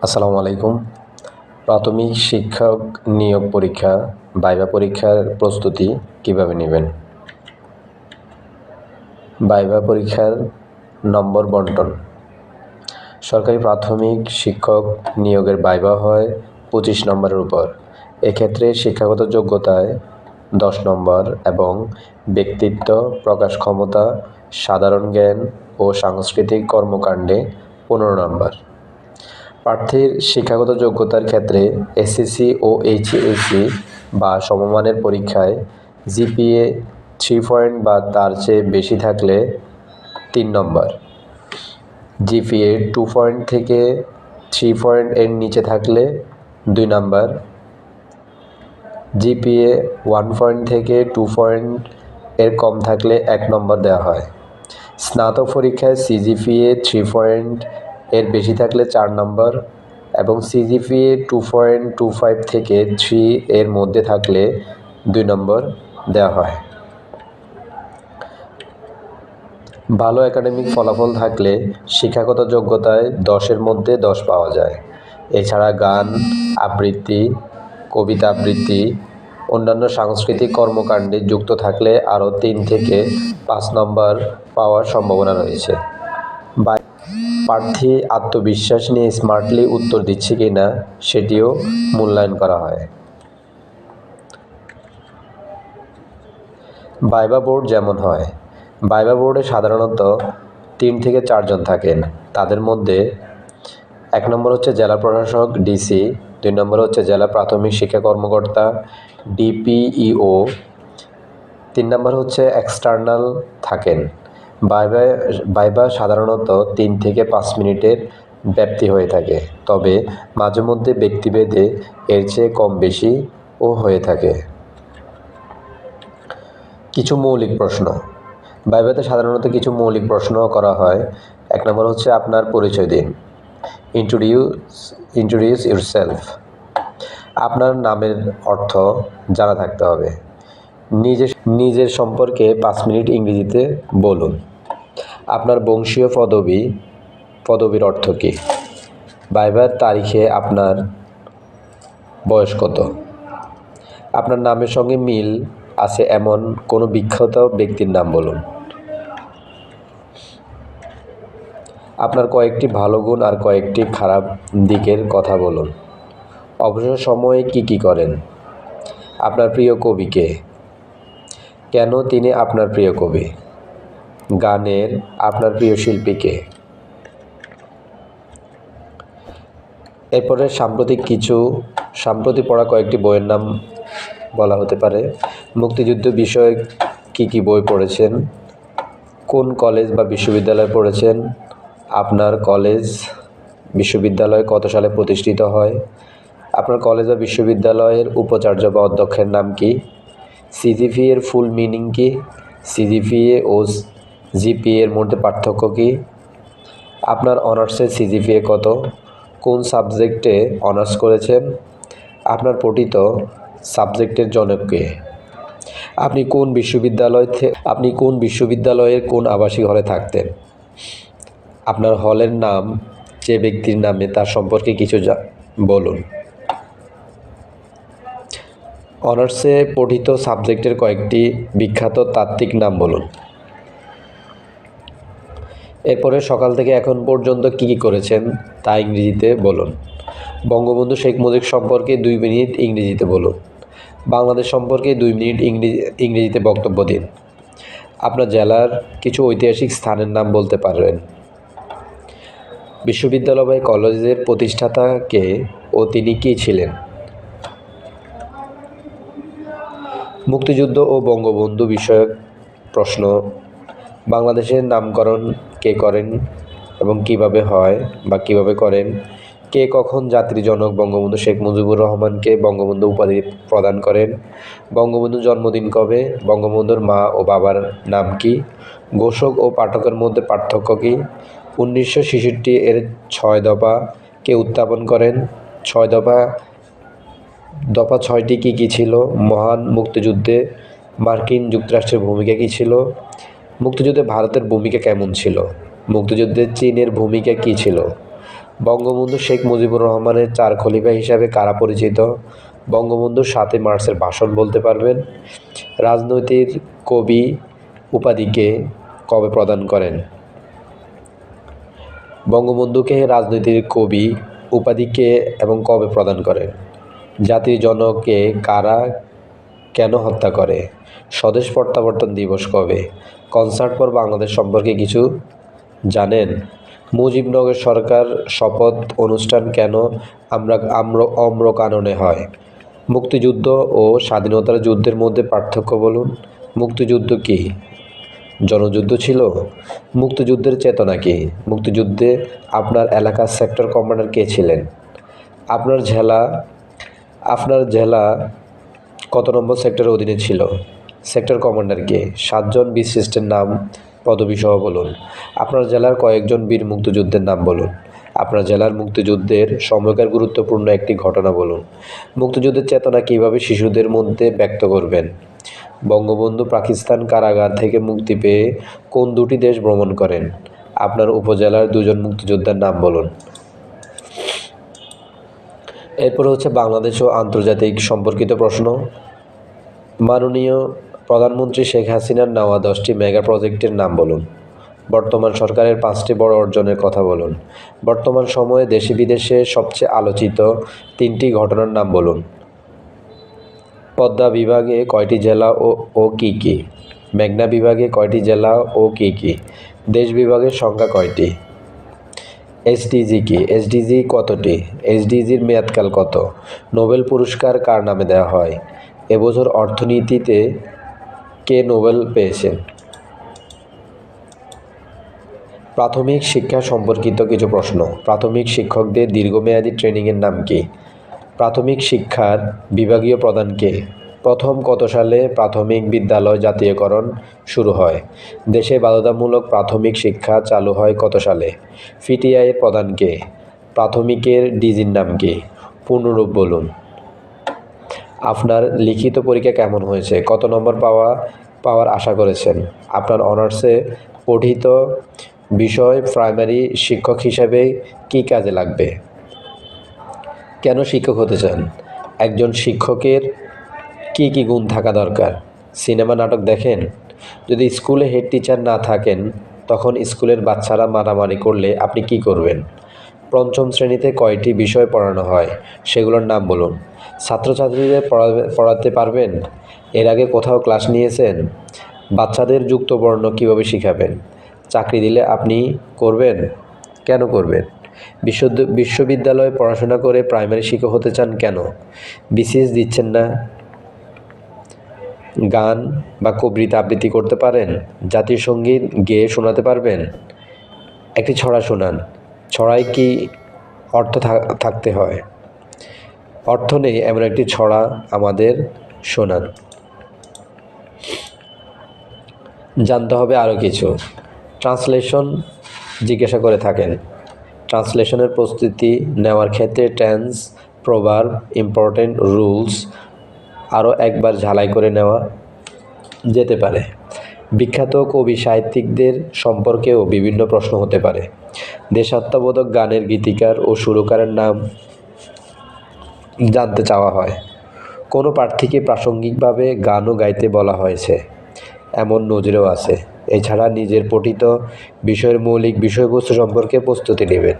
আসসালামু আলাইকুম। প্রাথমিক শিক্ষক নিয়োগ পরীক্ষা ভাইভা পরীক্ষার প্রস্তুতি কিভাবে নেবেন? ভাইভা পরীক্ষার নম্বর বন্টন। সরকারি প্রাথমিক শিক্ষক নিয়োগের ভাইভা হয় 25 নম্বরের উপর। এক্ষেত্রে শিক্ষাগত যোগ্যতায় 10 নম্বর এবং ব্যক্তিত্ব, প্রকাশ ক্ষমতা, সাধারণ জ্ঞান ও সাংস্কৃতিক কর্মকাণ্ডে 15 নম্বর। প্রার্থীর শিক্ষাগত যোগ্যতার ক্ষেত্রে এসএসসি ও এইচএসসি বা সমমানের পরীক্ষায় জিপিএ 3 পয়েন্ট বা তার চেয়ে বেশি থাকলে 3 নম্বর, জিপিএ 2 পয়েন্ট থেকে 3 পয়েন্ট এর নিচে থাকলে 2 নম্বর, জিপিএ 1 পয়েন্ট থেকে 2 পয়েন্ট এর কম থাকলে 1 নম্বর দেওয়া হয়। স্নাতক পরীক্ষায় সিজিপিএ 3 পয়েন্ট এর বেশি থাকলে 4 নম্বর এবং সিজিপিএ 2.25 থেকে 3 এর মধ্যে থাকলে 2 নম্বর দেওয়া হয়। ভালো একাডেমিক ফলাফল থাকলে শিক্ষাগত যোগ্যতায় 10-এর মধ্যে 10 পাওয়া যায়। এছাড়া গান, আবৃত্তি, কবিতা আবৃত্তি, অন্যান্য সাংস্কৃতিক কর্মকাণ্ডে যুক্ত থাকলে আরও 3 থেকে 5 নম্বর পাওয়ার সম্ভাবনা রয়েছে। প্রার্থী আত্মবিশ্বাস নিয়ে স্মার্টলি উত্তর দিচ্ছে কিনা সেটিও মূল্যায়ন করা হয়। ভাইভা বোর্ড যেমন হয়। ভাইভা বোর্ডে সাধারণত 3 থেকে 4 জন থাকেন। তাদের মধ্যে 1 নম্বর হচ্ছে জেলা প্রশাসক ডিসি, 2 নম্বর হচ্ছে জেলা প্রাথমিক শিক্ষা কর্মকর্তা ডিপিইও, 3 নম্বর হচ্ছে এক্সটার্নাল থাকেন। ভাইভা সাধারণত 3 থেকে 5 মিনিটের ব্যাপ্তি হয়ে থাকে, তবে মাঝে মধ্যে ব্যক্তিভেদে এর চেয়ে কম বেশি ও হয়ে থাকে। কিছু মৌলিক প্রশ্ন। ভাইভাতে সাধারণত কিছু মৌলিক প্রশ্ন করা হয়। 1 নম্বর হচ্ছে আপনার পরিচয় দিন, ইন্ট্রোডিউস ইউরসেলফ। আপনার নামের অর্থ জানা থাকতে হবে। নিজের সম্পর্কে 5 মিনিট ইংরেজিতে বলুন। আপনার বংশীয় পদবীর অর্থ কী? ভাইভার তারিখে আপনার বয়স কত? আপনার নামের সঙ্গে মিল আছে এমন কোনো বিখ্যাত ব্যক্তির নাম বলুন। আপনার কয়েকটি ভালো গুণ আর কয়েকটি খারাপ দিকের কথা বলুন। অবসর সময়ে কী করেন? আপনার প্রিয় কবি কে? কেন তিনি আপনার প্রিয় কবি? গানের আপনার প্রিয় শিল্পী কে? এরপরে সাম্প্রতিক পড়া কয়েকটি বইয়ের নাম বলা হতে পারে। মুক্তিযুদ্ধ বিষয়ক কী বই পড়েছেন? কোন কলেজ বা বিশ্ববিদ্যালয়ে পড়েছেন? আপনার কলেজ বিশ্ববিদ্যালয় কত সালে প্রতিষ্ঠিত হয়? আপনার কলেজ বা বিশ্ববিদ্যালয়ের উপাচার্য বা অধ্যক্ষের নাম কি? সিজিপিএ এর ফুল মিনিং কি? সিজিপিএ ও জিপিএ এর মধ্যে পার্থক্য কি? আপনার অনার্সের সিজিপিএ কত? কোন সাবজেক্টে অনার্স করেছেন? আপনার পঠিত সাবজেক্টের জনক কে? আপনি কোন বিশ্ববিদ্যালয়ের কোন আবাসিক হলে থাকতেন? আপনার হলের নাম যে ব্যক্তির নামে তার সম্পর্কে কিছু বলুন। অনার্সে পঠিত সাবজেক্টের কয়েকটি বিখ্যাত তাত্ত্বিক নাম বলুন। এরপরে সকাল থেকে এখন পর্যন্ত কী করেছেন তা ইংরেজিতে বলুন। বঙ্গবন্ধু শেখ মুজিব সম্পর্কে 2 মিনিট ইংরেজিতে বলুন। বাংলাদেশ সম্পর্কে 2 মিনিট ইংরেজিতে বক্তব্য দিন। আপনার জেলার কিছু ঐতিহাসিক স্থানের নাম বলতে পারবেন। বিশ্ববিদ্যালয় বা কলেজের প্রতিষ্ঠাতা কে ও তিনি কী ছিলেন? মুক্তিযুদ্ধ ও বঙ্গবন্ধু বিষয়ক প্রশ্ন। বাংলাদেশের নামকরণ কে করেন এবং কিভাবে হয় বা কিভাবে করেন? কে কখন জাতির জনক বঙ্গবন্ধু শেখ মুজিবুর রহমানকে বঙ্গবন্ধু উপাধি প্রদান করেন? বঙ্গবন্ধুর জন্মদিন কবে? বঙ্গবন্ধুর মা ও বাবার নাম কি? ঘোষক ও পাঠকের মধ্যে পার্থক্য কী? 1966 এর 6 দফা কে উত্থাপন করেন? 6 দফা 6টি কী ছিল? মহান মুক্তিযুদ্ধে মার্কিন যুক্তরাষ্ট্রের ভূমিকা কী ছিল? মুক্তিযুদ্ধে ভারতের ভূমিকা কেমন ছিল? মুক্তিযুদ্ধে চীনের ভূমিকা কী ছিল? বঙ্গবন্ধু শেখ মুজিবুর রহমানের 4 খলিফা হিসাবে কারা পরিচিত? বঙ্গবন্ধুর 7ই মার্চের ভাষণ বলতে পারবেন? রাজনৈতিক কবি উপাধিকে কবে প্রদান করেন? বঙ্গবন্ধুকে রাজনৈতিক কবি উপাধিকে এবং কবে প্রদান করেন? জাতির জনককে কারা কেন হত্যা করে? স্বদেশ প্রত্যাবর্তন দিবস কবে? কনসার্ট ফর বাংলাদেশ সম্পর্কে কিছু জানেন? মুজিবনগর সরকার শপথ অনুষ্ঠান কেন আম্রকাননে হয়? মুক্তিযুদ্ধ ও স্বাধীনতার যুদ্ধের মধ্যে পার্থক্য বলুন। মুক্তিযুদ্ধ কি জনযুদ্ধ ছিল? মুক্তিযুদ্ধের চেতনা কি? মুক্তিযুদ্ধে আপনার এলাকার সেক্টর কমান্ডার কে ছিলেন? আপনার জেলা কত নম্বর সেক্টরের অধীনে ছিল? সেক্টর কমান্ডার কে? 7 জন বীরশ্রেষ্ঠের নাম পদবিসহ বলুন। আপনার জেলার কয়েকজন বীর মুক্তিযুদ্ধের নাম বলুন। আপনার জেলার মুক্তিযুদ্ধের সময়কার গুরুত্বপূর্ণ একটি ঘটনা বলুন। মুক্তিযুদ্ধের চেতনা কিভাবে শিশুদের মধ্যে ব্যক্ত করবেন? বঙ্গবন্ধু পাকিস্তান কারাগার থেকে মুক্তি পেয়ে কোন 2টি দেশ ভ্রমণ করেন? আপনার উপজেলার 2 জন মুক্তিযোদ্ধার নাম বলুন। এরপর হচ্ছে বাংলাদেশ ও আন্তর্জাতিক সম্পর্কিত প্রশ্ন। মাননীয় প্রধানমন্ত্রী শেখ হাসিনার নেওয়া 10টি মেগা প্রজেক্টের নাম বলুন। বর্তমান সরকারের 5টি বড় অর্জনের কথা বলুন। বর্তমান সময়ে দেশে বিদেশে সবচেয়ে আলোচিত 3টি ঘটনার নাম বলুন। পদ্মা বিভাগে কয়টি জেলা ও কী কী? মেঘনা বিভাগে কয়টি জেলা ও কী কী? দেশ বিভাগের সংখ্যা কয়টি? এসডিজি কি? এসডিজি কতটি? এসডিজির মেয়াদকাল কত? নোবেল পুরস্কার কার নামে দেওয়া হয়? এবছর অর্থনীতিতে কে নোবেল পেয়েছেন? প্রাথমিক শিক্ষা সম্পর্কিত কিছু প্রশ্ন। প্রাথমিক শিক্ষকদের দীর্ঘমেয়াদী ট্রেনিংয়ের নাম কি? প্রাথমিক শিক্ষার বিভাগীয় প্রধান কে? প্রথম কত সালে প্রাথমিক বিদ্যালয় জাতীয়করণ শুরু হয়? দেশে বাধ্যতামূলক প্রাথমিক শিক্ষা চালু হয় কত সালে? পিটিআই এর প্রধান কে? প্রাথমিকের ডিজির নাম কি? পূর্ণরূপ বলুন। আপনার লিখিত পরীক্ষা কেমন হয়েছে? কত নম্বর পাওয়ার আশা করেছেন? আপনার অনার্সে পঠিত বিষয় প্রাইমারি শিক্ষক হিসাবে কী কাজে লাগবে? কেন শিক্ষক হতে চান? একজন শিক্ষকের কী কী গুণ থাকা দরকার? সিনেমা নাটক দেখেন? যদি স্কুলে হেড টিচার না থাকেন তখন স্কুলের বাচ্চারা মারামারি করলে আপনি কি করবেন? পঞ্চম শ্রেণীতে কয়টি বিষয় পড়ানো হয়? সেগুলোর নাম বলুন। ছাত্রছাত্রীদের পড়াতে পারবেন? এর আগে কোথাও ক্লাস নিয়েছেন? বাচ্চাদের যুক্ত বর্ণ কীভাবে শিখাবেন? চাকরি দিলে আপনি করবেন? কেন করবেন? বিশ্ববিদ্যালয়ে পড়াশোনা করে প্রাইমারি শিক্ষক হতে চান কেন? বিসিএস দিচ্ছেন না? গান বা কবিতা আবৃত্তি করতে পারেন? জাতীয় সঙ্গীত গেয়ে শোনাতে পারবেন? একটি ছড়া শোনান। ছড়ায় কি অর্থ থাকতে হয়? অর্থ নেই এমন একটি ছড়া আমাদের শোনান। জানতে হবে আরও কিছু। ট্রান্সলেশন জিজ্ঞাসা করে থাকেন। ট্রান্সলেশনের প্রস্তুতি নেওয়ার ক্ষেত্রে টেন্স, প্রভার্ব, ইম্পর্টেন্ট রুলস আরও একবার ঝালাই করে নেওয়া যেতে পারে। বিখ্যাত কবি সাহিত্যিকদের সম্পর্কেও বিভিন্ন প্রশ্ন হতে পারে। দেশাত্মবোধক গানের গীতিকার ও সুরকারের নাম জানতে চাওয়া হয়। কোনো প্রার্থীকে প্রাসঙ্গিকভাবে গানও গাইতে বলা হয়েছে এমন নজিরও আছে। এছাড়া নিজের পঠিত বিষয়ের মৌলিক বিষয়বস্তু সম্পর্কে প্রস্তুতি নেবেন।